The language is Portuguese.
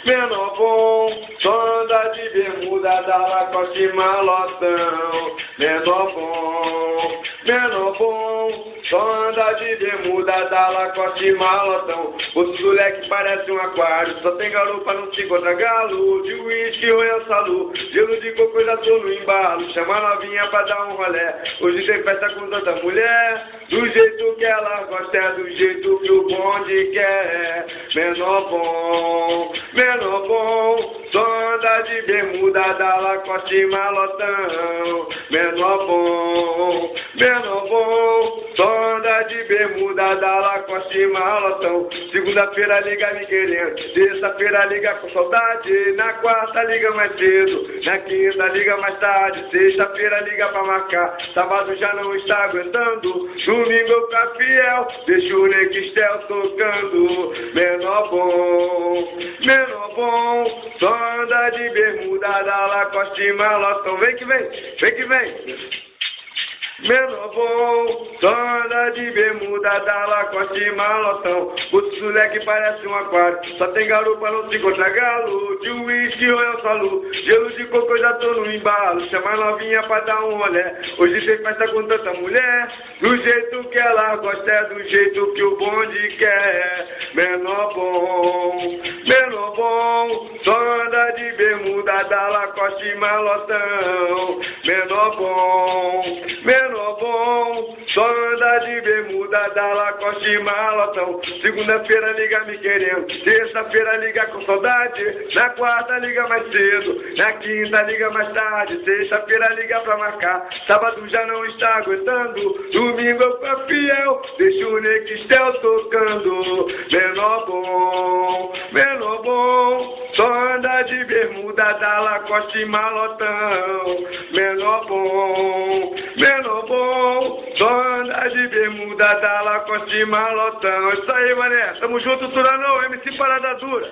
menor bom, só anda de bermuda da Lacoste malotão. Menor bom, só anda de bermuda da Lacoste malotão. O moleque parece um aquário, só tem garupa, não se encontra galo. De uísque, Royal Salu, gelo de coco, já tô no embalo. Chama a novinha pra dar um rolé, hoje tem festa com tanta mulher. Do jeito que ela gosta, é do jeito que o bonde quer. Menor bom, só anda de bermuda da Lacoste malotão. Menor bom, só anda de bermuda da Lacoste malotão. Segunda-feira liga me querendo, terça-feira liga com saudade, na quarta liga mais cedo, na quinta liga mais tarde, sexta-feira liga pra marcar, sábado já não está aguentando, domingo fica fiel, deixa o Nextel tocando. Menor bom, só anda de bermuda da Lacoste malotão. Vem que vem. Menor bom, só anda de bermuda da Lacoste malotão. O moleque parece um aquário, só tem garupa, não se encontra galo. De uísque, Royal Salu, gelo de coco, já tô no embalo. Chama a novinha pra dar um rolé, hoje tem festa com tanta mulher. Do jeito que ela gosta, é do jeito que o bonde quer. Menor bom, só anda de bermuda da Lacoste malotão. Menor bom, só anda de bermuda da Lacoste malotão. Segunda-feira liga me querendo, terça-feira liga com saudade, na quarta liga mais cedo, na quinta liga mais tarde, sexta-feira liga pra marcar, sábado já não está aguentando, domingo eu fico fiel, deixa o Nextel tocando. Menor bom, só anda de bermuda da Lacoste malotão. Menor bom, só anda de bermuda da Lacoste malotão. É isso aí, mané. Tamo junto, Turanão, MC Parada Dura.